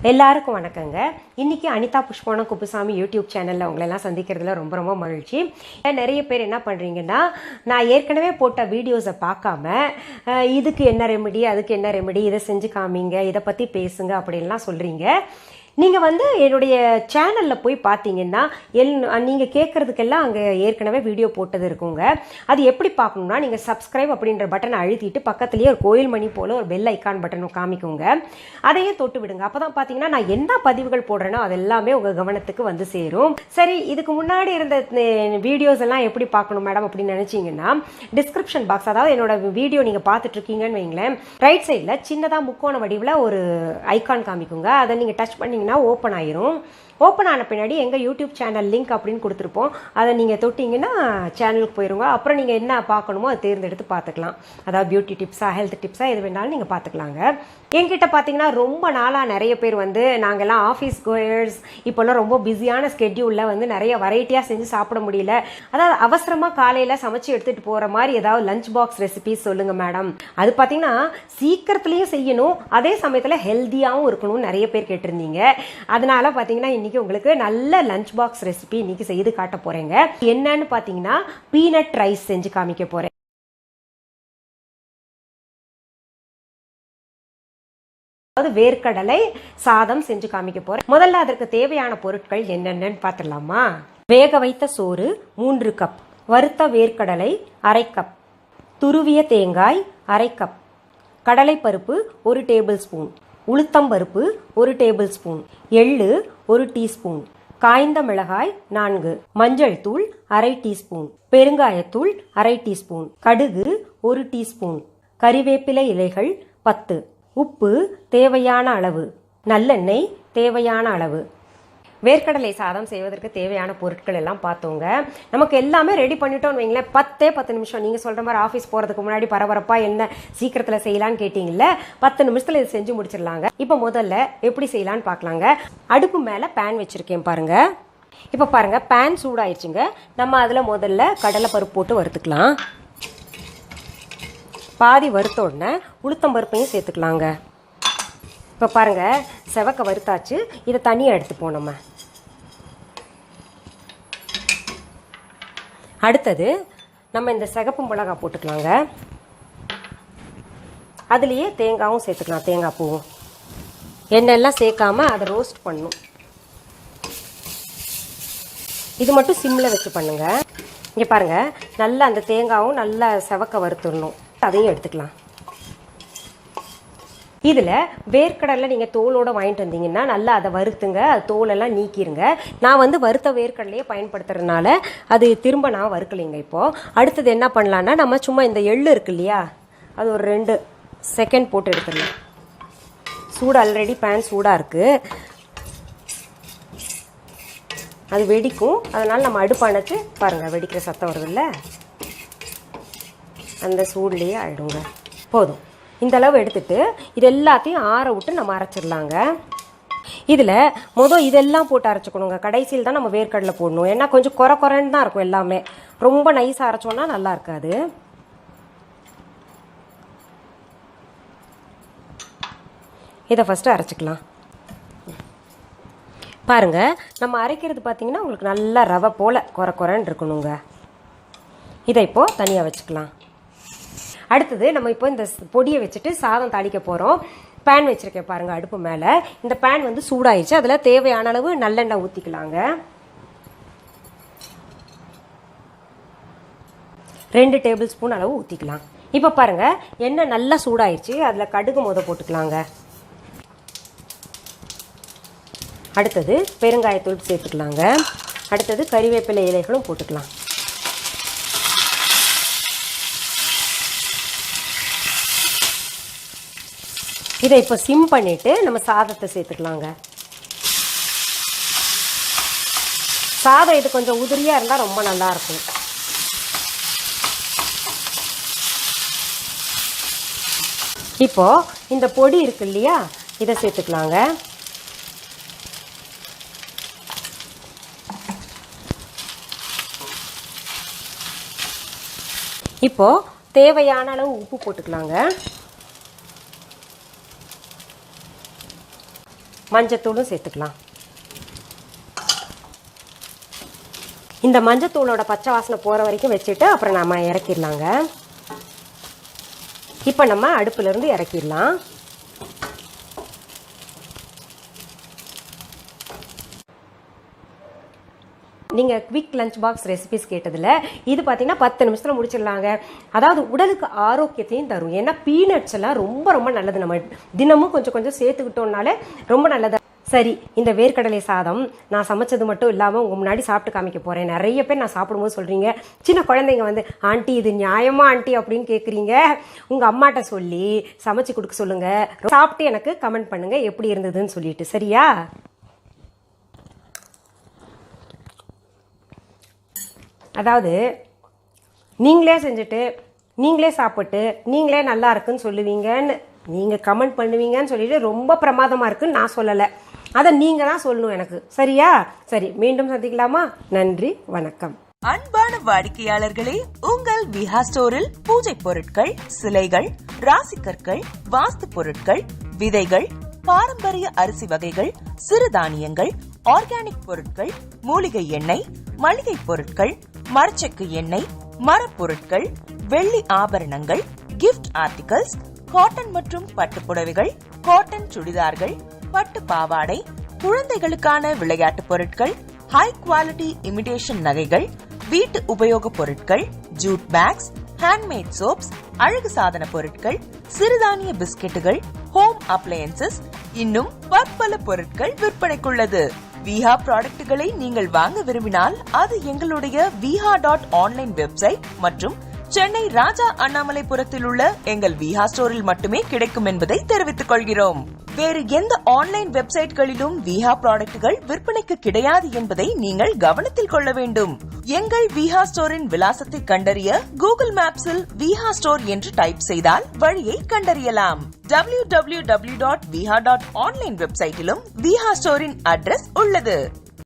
எல்லாருக்கும் வணக்கங்க. இன்னைக்கு அனிதா குப்புசாமி யூடியூப் சேனலில் உங்களெல்லாம் சந்திக்கிறதுல ரொம்ப ரொம்ப மகிழ்ச்சி. நிறைய பேர் என்ன பண்ணுறீங்கன்னா, நான் ஏற்கனவே போட்ட வீடியோஸை பார்க்காம இதுக்கு என்ன ரெமெடி, அதுக்கு என்ன ரெமெடி, இதை செஞ்சு காமிங்க, இதை பற்றி பேசுங்க அப்படின்லாம் சொல்கிறீங்க. நீங்கள் என்னுடைய சேனலில் போய் பார்த்தீங்கன்னா நீங்கள் கேட்குறதுக்கெல்லாம் அங்கே ஏற்கனவே வீடியோ போட்டது இருக்குங்க. அது எப்படி பார்க்கணுன்னா, நீங்கள் சப்ஸ்கிரைப் அப்படின்ற பட்டனை அழுத்திட்டு பக்கத்துலேயே ஒரு கோயில் மணி போல் ஒரு பெல் ஐக்கான் பட்டன் காமிக்குங்க. அதையே தொட்டு விடுங்க. அப்போ தான் பார்த்தீங்கன்னா நான் என்ன பதிவுகள் போடுறேனோ அது எல்லாமே உங்கள் கவனத்துக்கு வந்து சேரும். சரி, இதுக்கு முன்னாடி இருந்த வீடியோஸ் எல்லாம் எப்படி பார்க்கணும் மேடம் அப்படின்னு நினச்சிங்கன்னா, டிஸ்கிரிப்ஷன் பாக்ஸ், அதாவது என்னோட வீடியோ நீங்கள் பார்த்துட்டு இருக்கீங்கன்னு வைங்களேன், ரைட் சைடில் சின்னதாக முக்கோண வடிவில் ஒரு ஐக்கான் காமிக்குங்க. அதை நீங்கள் டச் பண்ணி ஓப்பன் ஆயிரும். ஓப்பன் ஆன பின்னாடி எங்கள் யூடியூப் சேனல் லிங்க் அப்படின்னு கொடுத்துருப்போம். அதை நீங்கள் தொட்டிங்கன்னா சேனலுக்கு போயிருங்க. அப்புறம் நீங்கள் என்ன பார்க்கணுமோ அதை தேர்ந்தெடுத்து பார்த்துக்கலாம். அதாவது பியூட்டி டிப்ஸா, ஹெல்த் டிப்ஸா, எது வேணாலும் நீங்கள் பார்த்துக்கலாங்க. என்கிட்ட பார்த்தீங்கன்னா ரொம்ப நாளாக நிறைய பேர் நாங்கள்லாம் ஆஃபீஸ் கோயர்ஸ், இப்போல்லாம் ரொம்ப பிஸியான ஸ்கெட்யூலில் நிறைய வெரைட்டியாக செஞ்சு சாப்பிட முடியல, அதாவது அவசரமாக காலையில் சமைச்சு எடுத்துகிட்டு போகிற மாதிரி ஏதாவது லஞ்ச் பாக்ஸ் ரெசிபிஸ் சொல்லுங்கள் மேடம். அது பார்த்தீங்கன்னா சீக்கிரத்துலேயும் செய்யணும், அதே சமயத்தில் ஹெல்த்தியாகவும் இருக்கணும்னு நிறைய பேர் கேட்டிருந்தீங்க. அதனால பார்த்தீங்கன்னா இன்னைக்கு உங்களுக்கு நல்ல லஞ்ச் பாக்ஸ் ரெசிபி இன்னைக்கு செய்து காட்ட போறேங்க. என்னன்னு பாத்தீங்கன்னா, பீனட் ரைஸ் செஞ்சு காமிக்க போறேன். அதாவது வேர்க்கடலை சாதம் செஞ்சு காமிக்க போறேன். முதல்ல அதற்கு தேவையான பொருட்கள் என்னென்னு பார்த்துடலாமா? வேக வைத்த சோறு 3 கப், வறுத்த வேர்க்கடலை 1/2 கப், துருவிய தேங்காய் 1/2 கப், கடலைப்பருப்பு 1 டேபிள் ஸ்பூன், உளுத்தம்பருப்பு 1 டேபிள் ஸ்பூன், எள்ளு 1 டீஸ்பூன், காய்ந்த மிளகாய் 4, மஞ்சள் தூள் 1/2 டீஸ்பூன், பெருங்காயத்தூள் 1/2 டீஸ்பூன், கடுகு 1 டீஸ்பூன், கறிவேப்பிலை இலைகள் 10, உப்பு தேவையான அளவு, நல்லெண்ணெய் தேவையான அளவு. வேர்க்கடலை சாதம் செய்வதற்கு தேவையான பொருட்கள் எல்லாம் பார்த்தோங்க. நமக்கு எல்லாமே ரெடி பண்ணிட்டோம்னு வைங்களேன், 10 நிமிஷம். நீங்கள் சொல்கிற மாதிரி ஆஃபீஸ் போகிறதுக்கு முன்னாடி பரபரப்பாக என்ன சீக்கிரத்தில் செய்யலான்னு கேட்டிங்கல்ல, 10 நிமிஷத்தில் இது செஞ்சு முடிச்சிடலாங்க. இப்போ முதல்ல எப்படி செய்யலான்னு பார்க்கலாங்க. அடுப்பு மேலே பேன் வச்சுருக்கேன் பாருங்க. இப்போ பாருங்க, பேன் சூடாயிடுச்சுங்க. நம்ம அதில் முதல்ல கடலைப்பருப்பு போட்டு வறுத்துக்கலாம். பாதி வறுத்த உடனே உளுத்தம்பருப்பையும் சேர்த்துக்கலாங்க. இப்போ பாருங்க, செவக்க வறுத்தாச்சு. இதை தனியாக எடுத்துப்போம். நம்ம அடுத்தது இந்த சிகப்பு மிளகாய் போட்டுக்கலாங்க. அதுலேயே தேங்காயும் சேர்த்துக்கலாம், தேங்காய் பூவும். எண்ணெயெல்லாம் சேர்க்காம அதை ரோஸ்ட் பண்ணணும். இது மட்டும் சிம்மில் வச்சு பண்ணுங்க. இங்கே பாருங்க, நல்லா அந்த தேங்காயும் நல்லா செவக்க வறுத்துடணும். அதையும் எடுத்துக்கலாம். இதில் வேர்க்கடலை நீங்கள் தோலோடு வாங்கிட்டு வந்தீங்கன்னா நல்லா அதை வறுத்துங்க, அது தோலெல்லாம் நீக்கிருங்க. நான் வறுத்த வேர்க்கடலையே பயன்படுத்துறதுனால அது திரும்ப நான் வறுக்கலைங்க. இப்போது அடுத்தது என்ன பண்ணலான்னா, நம்ம சும்மா இந்த எள்ளு இருக்கு இல்லையா, அது ஒரு 2 செகண்ட் போட்டு எடுத்துடலாம். சூடு, ஆல்ரெடி பேன் சூடாக இருக்குது, அது வெடிக்கும். அதனால் நம்ம அடுப்பு அணைச்சு பாருங்கள், வெடிக்கிற சத்தம் வருதுல்ல, அந்த சூடுலேயே ஆகிடுங்க. போதும். இந்த அளவு எடுத்துட்டு இது எல்லாத்தையும் ஆற விட்டு நம்ம அரைச்சிடலாங்க. இதில் இதெல்லாம் போட்டு அரைச்சிக்கணுங்க. கடைசியில் தான் நம்ம வேர்க்கடலை போடணும். ஏன்னா கொஞ்சம் குறைன்னு தான் இருக்கும் எல்லாமே. ரொம்ப நைஸாக அரைச்சோன்னா நல்லா இருக்காது. இதை ஃபஸ்ட்டு அரைச்சிக்கலாம். பாருங்க, நம்ம அரைக்கிறது பார்த்தீங்கன்னா உங்களுக்கு நல்லா ரவை போல் குறைன்னு இருக்கணுங்க. இதை இப்போது தனியாக வச்சுக்கலாம். அடுத்தது நம்ம இப்போ இந்த பொடியை வச்சுட்டு சாதம் தாளிக்க போகிறோம். பேன் வச்சுருக்கேன் பாருங்கள் அடுப்பு மேலே. இந்த பேன் சூடாயிடுச்சு. அதில் தேவையான அளவு நல்லெண்ணெய் ஊற்றிக்கலாங்க. 2 டேபிள் ஸ்பூன் அளவு ஊற்றிக்கலாம். இப்போ பாருங்கள், எண்ணெய் நல்லா சூடாயிடுச்சு. அதில் கடுகு போட்டுக்கலாங்க. அடுத்தது பெருங்காயத்தூள் சேர்த்துக்கலாங்க. அடுத்தது கறிவேப்பிலை இலைகளும் போட்டுக்கலாம். இதை இப்போ சிம் பண்ணிவிட்டு நம்ம சாதத்தை சேர்த்துக்கலாங்க. சாதம் இது கொஞ்சம் உதிரியாக இருந்தால் ரொம்ப நல்லாயிருக்கும். இப்போது இந்த பொடி இருக்கு இல்லையா, இதை சேர்த்துக்கலாங்க. இப்போது தேவையான அளவு உப்பு போட்டுக்கலாங்க. மஞ்சத்தூளும் சேர்த்துக்கலாம். இந்த மஞ்சத்தூளோட பச்சை வாசனை போகிற வரைக்கும் வச்சுட்டு அப்புறம் நம்ம இறக்கிடலாங்க. இப்போ நம்ம அடுப்புலேருந்து இறக்கிடலாம். நீங்கள் குவிக் லஞ்ச் பாக்ஸ் ரெசிபிஸ் கேட்டதில் இது பார்த்தீங்கன்னா 10 நிமிஷத்தில் முடிச்சிடலாங்க. அதாவது உடலுக்கு ஆரோக்கியத்தையும் தரும். ஏன்னா பீனட்ஸ் எல்லாம் ரொம்ப ரொம்ப நல்லது. நம்ம தினமும் கொஞ்சம் கொஞ்சம் சேர்த்துக்கிட்டோம்னாலே ரொம்ப நல்லது. சரி, இந்த வேர்க்கடலை சாதம் நான் சமைச்சது மட்டும் இல்லாமல் உங்கள் முன்னாடி சாப்பிட்டு காமிக்க போகிறேன். நிறைய பேர் நான் சாப்பிடும்போது சொல்கிறீங்க, சின்ன குழந்தைங்க வந்து ஆண்டி இது நியாயமா ஆண்டி அப்படின்னு கேட்குறீங்க. உங்கள் அம்மாட்ட சொல்லி சமைச்சு கொடுக்க சொல்லுங்கள். சாப்பிட்டு எனக்கு கமெண்ட் பண்ணுங்கள் எப்படி இருந்ததுன்னு சொல்லிட்டு. சரியா? அதாவது நீங்களே செஞ்சுட்டு நீங்களே சாப்பிட்டு நீங்களே நல்லா இருக்குன்னு சொல்லுவீங்கன்னு நீங்கள் கமெண்ட் பண்ணுவீங்கன்னு சொல்லிட்டு ரொம்ப பிரமாதமாக இருக்குன்னு நான் சொல்லலை. அதை நீங்கள் தான் சொல்லணும் எனக்கு. சரியா? சரி, மீண்டும் சந்திக்கலாமா? நன்றி, வணக்கம். அன்பான வாடிக்கையாளர்களே, உங்கள் விஹா ஸ்டோரில் பூஜை பொருட்கள், சிலைகள், ராசிக்கற்கள், வாஸ்து பொருட்கள், விதைகள், பாரம்பரிய அரிசி வகைகள், சிறுதானியங்கள், ஆர்கானிக் பொருட்கள், மூலிகை எண்ணெய், மளிகை பொருட்கள், மரச்செக்கு எண்ணெய், மரப்பொருட்கள், வெள்ளி ஆபரணங்கள், கிஃப்ட் ஆர்டிகல்ஸ், காட்டன் மற்றும் பட்டு புடவைகள், காட்டன் சுடிதார்கள், பட்டு பாவாடை, குழந்தைகளுக்கான விளையாட்டு பொருட்கள், ஹை குவாலிட்டி இமிடேஷன் நகைகள், வீட்டு உபயோக பொருட்கள், ஜூட் பேக்ஸ், ஹேண்ட்மேட் சோப்ஸ், அழகு சாதன பொருட்கள், சிறுதானிய பிஸ்கெட்டுகள், ஹோம் அப்ளையன்சஸ், இன்னும் பற்பல பொருட்கள் விற்பனைக்குள்ளது. விஹா ப்ராடக்ட்களை நீங்கள் வாங்க விரும்பினால் அது எங்களுடைய viha.online வெப்சைட் மற்றும் சென்னை ராஜா அண்ணாமலைபுரத்தில் உள்ள எங்கள் விஹா ஸ்டோரில் மட்டுமே கிடைக்கும் என்பதை தெரிவித்துக் கொள்கிறோம். வேறு எந்த ஆன்லைன் வெப்சைட்களிலும் விஹா ப்ராடக்ட்கள் விற்பனைக்கு கிடையாது என்பதை நீங்கள் கவனத்தில் கொள்ள வேண்டும். எங்கள் விஹா ஸ்டோரின் விலாசத்தை கண்டறிய கூகுள் மேப்ஸில் விஹா ஸ்டோர் என்று டைப் செய்தால் வழியை கண்டறியலாம். www.viha.online வெப்சைட்டிலும் விஹா ஸ்டோரின் அட்ரஸ் உள்ளது.